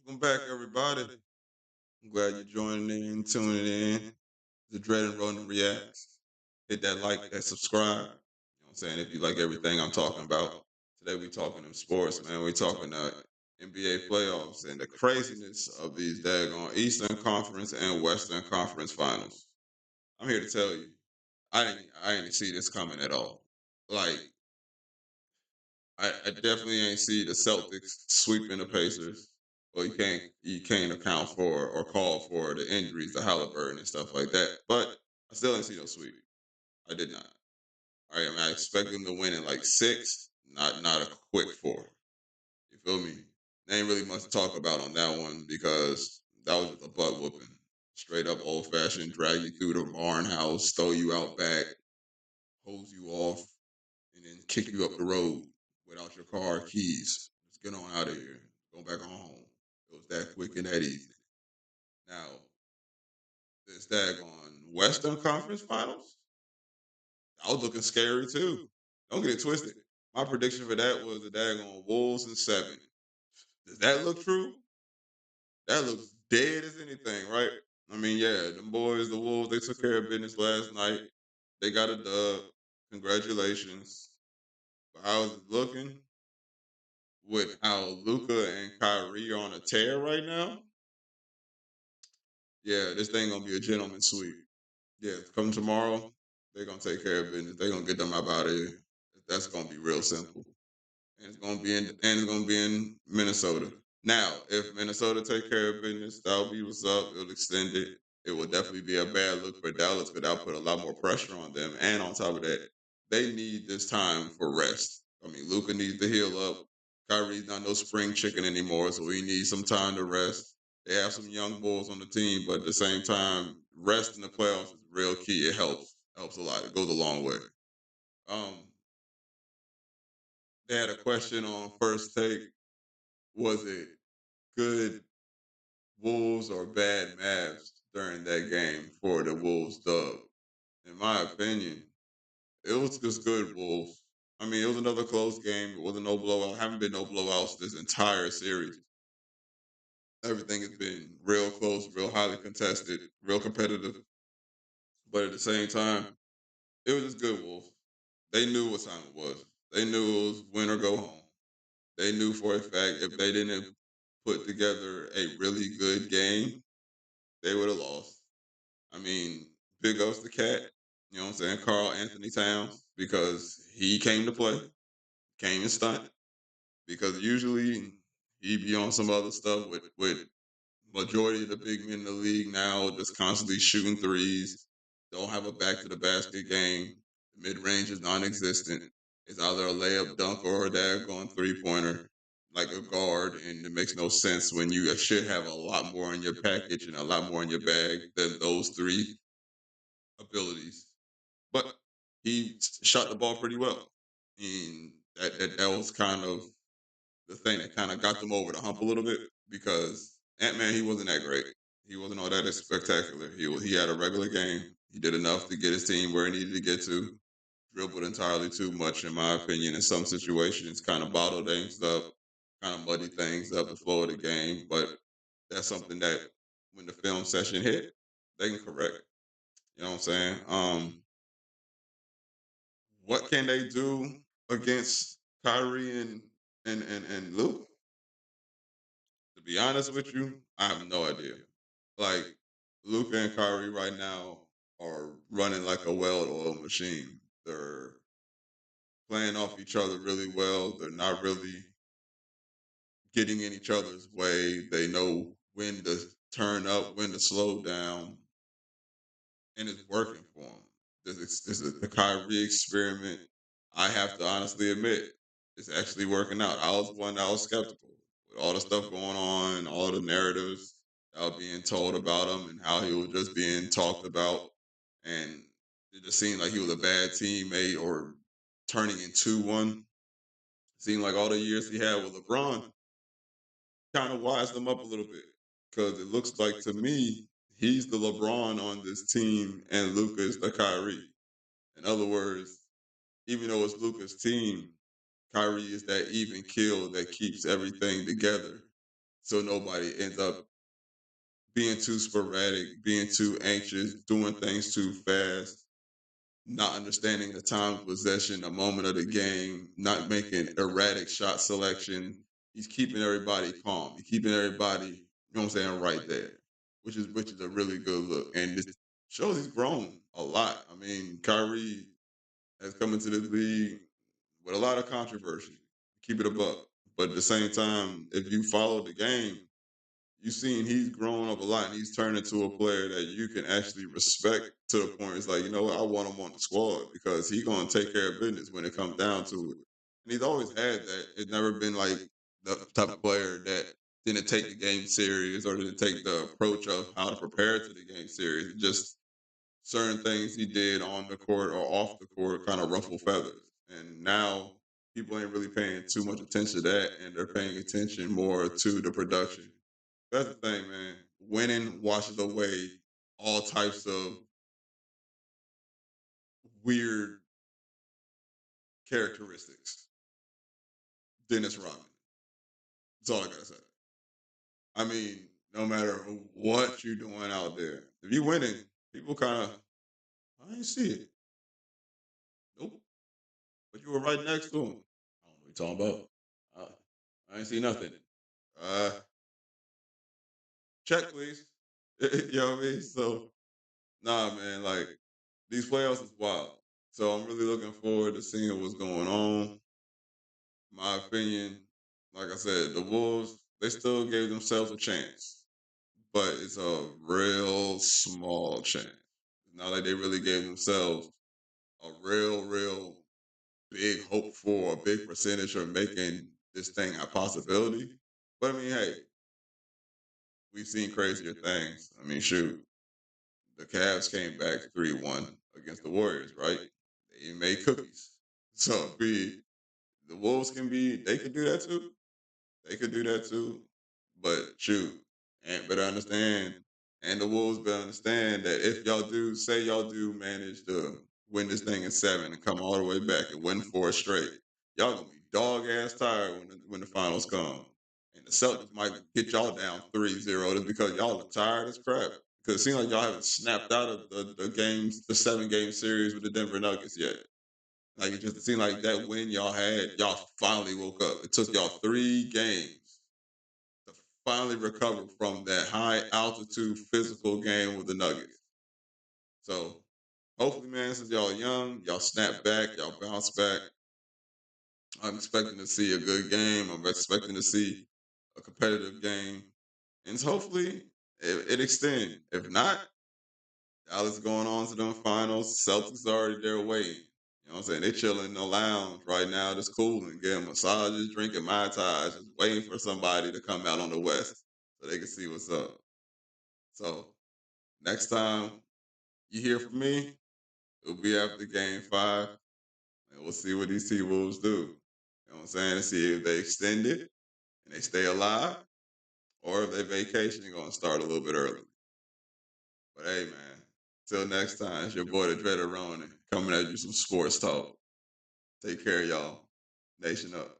Welcome back, everybody. I'm glad you're joining in, tuning in. The Dread and Rolling Reacts. Hit that like, that subscribe. You know what I'm saying? If you like everything I'm talking about. Today we talking them sports, man. We talking NBA playoffs and the craziness of these daggone Eastern Conference and Western Conference finals. I'm here to tell you, I didn't see this coming at all. Like, I definitely ain't see the Celtics sweeping the Pacers. Well, you can't account for or call for the injuries, the Halliburton and stuff like that. But I still didn't see no sweep. I did not. All right, I mean, I expect them to win in like six, not a quick four. You feel me? There ain't really much to talk about on that one because that was just a butt whooping. Straight up old fashioned, drag you through the barn house, throw you out back, hose you off, and then kick you up the road without your car keys. Just get on out of here. Go back on home. It was that quick and that easy. Now, this daggone Western Conference Finals, I was looking scary too. Don't get it twisted. My prediction for that was the daggone Wolves in seven. Does that look true? That looks dead as anything, right? I mean, yeah, them boys, the Wolves, they took care of business last night. They got a dub. Congratulations. But how is it looking? With how Luca and Kyrie are on a tear right now, yeah, this thing gonna be a gentleman sweep. Yeah, come tomorrow, they're gonna take care of business. They're gonna get them up out of here. That's gonna be real simple. And it's gonna be in Minnesota. Now, if Minnesota take care of business, that'll be what's up. It'll extend it. It will definitely be a bad look for Dallas, but that'll put a lot more pressure on them. And on top of that, they need this time for rest. I mean, Luca needs to heal up. Kyrie's not no spring chicken anymore, so we need some time to rest. They have some young bulls on the team, but at the same time, rest in the playoffs is real key. It helps a lot. It goes a long way. Um, they had a question on first take. Was it good Wolves or bad Mavs during that game for the Wolves dub? In my opinion, it was just good Wolves. I mean, it was another close game. It wasn't no blowout. Haven't been no blowouts this entire series. Everything has been real close, real highly contested, real competitive. But at the same time, it was just good Wolves. They knew what time it was. They knew it was win or go home. They knew for a fact if they didn't put together a really good game, they would have lost. I mean, big ups the cat, you know what I'm saying? Carl Anthony Towns, because he came to play, came and stunt. Because usually he'd be on some other stuff with majority of the big men in the league now, just constantly shooting threes, don't have a back to the basket game. The mid range is non existent. It's either a layup dunk or a daggone 3 pointer, like a guard, and it makes no sense when you should have a lot more in your package and a lot more in your bag than those three abilities. But he shot the ball pretty well. And that was kind of the thing that kind of got them over the hump a little bit because Ant-Man, he wasn't that great. He wasn't all that spectacular. He had a regular game. He did enough to get his team where he needed to get to. Dribbled entirely too much, in my opinion, in some situations, kind of bottled things up, kind of muddy things up the flow of the game. But that's something that when the film session hit, they can correct. You know what I'm saying? What can they do against Kyrie and Luke? To be honest with you, I have no idea. Like Luca and Kyrie right now are running like a well-oiled machine. They're playing off each other really well. They're not really getting in each other's way. They know when to turn up, when to slow down, and it's working for them. This is the Kyrie experiment. I have to honestly admit, it's actually working out. I was one that was skeptical with all the stuff going on, all the narratives that were being told about him, and how he was just being talked about, and it just seemed like he was a bad teammate or turning into one. Seemed like all the years he had with LeBron kind of wised him up a little bit because it looks like to me he's the LeBron on this team and Luca is the Kyrie. In other words, even though it's Luca's team, Kyrie is that even kill that keeps everything together. so nobody ends up being too sporadic, being too anxious, doing things too fast, not understanding the time of possession, the moment of the game, not making erratic shot selection. He's keeping everybody calm. He's keeping everybody, you know what I'm saying, right there, which is a really good look. And this shows he's grown a lot. I mean, Kyrie has come into the league with a lot of controversy. Keep it above. But at the same time, if you follow the game, you've seen he's grown up a lot and he's turned into a player that you can actually respect to the point it's like, you know what, I want him on the squad because he's gonna take care of business when it comes down to it. And he's always had that. It's never been like the type of player that didn't take the game serious or didn't take the approach of how to prepare to the game serious. Just certain things he did on the court or off the court kind of ruffle feathers. And now people ain't really paying too much attention to that and they're paying attention more to the production. That's the thing, man. Winning washes away all types of weird characteristics. Dennis Rodman. That's all I gotta say. I mean, no matter what you're doing out there, if you winning, people kind of, I ain't see it. Nope. But you were right next to him. I don't know what you're talking about. I ain't see nothing. Uh, check, please. You know what I mean? So, nah, man, like, these playoffs is wild. So I'm really looking forward to seeing what's going on. My opinion, like I said, the Wolves, they still gave themselves a chance, but it's a real small chance. It's not like they really gave themselves a real big hope for a big percentage of making this thing a possibility. But I mean, hey, we've seen crazier things. I mean, shoot, the Cavs came back 3-1 against the Warriors, right? They made cookies. So be the Wolves can be, they can do that too. They could do that too. But shoot, and better understand, and the Wolves better understand that if y'all do, say y'all do manage to win this thing in seven and come all the way back and win four straight, y'all gonna be dog ass tired when the finals come. And the Celtics might get y'all down 3-0 just because y'all are tired as crap. Because it seems like y'all haven't snapped out of the games, the 7 game series with the Denver Nuggets yet. Like it just seemed like that win y'all had, y'all finally woke up. It took y'all 3 games to finally recover from that high altitude physical game with the Nuggets. So hopefully, man, since y'all young, y'all snap back, y'all bounce back. I'm expecting to see a good game. I'm expecting to see a competitive game. And hopefully it extends. If not, Dallas going on to them finals. Celtics already there waiting. You know what I'm saying? They chilling in the lounge right now, just cooling, getting massages, drinking Mai Tais, just waiting for somebody to come out on the West so they can see what's up. So next time you hear from me, it'll be after game 5, and we'll see what these T Wolves do. You know what I'm saying? To see if they extend it and they stay alive, or if their vacation is going to start a little bit early. But hey, man, till next time, it's your boy, the Dreader Ronan, coming at you some sports talk. Take care, y'all. Nation up.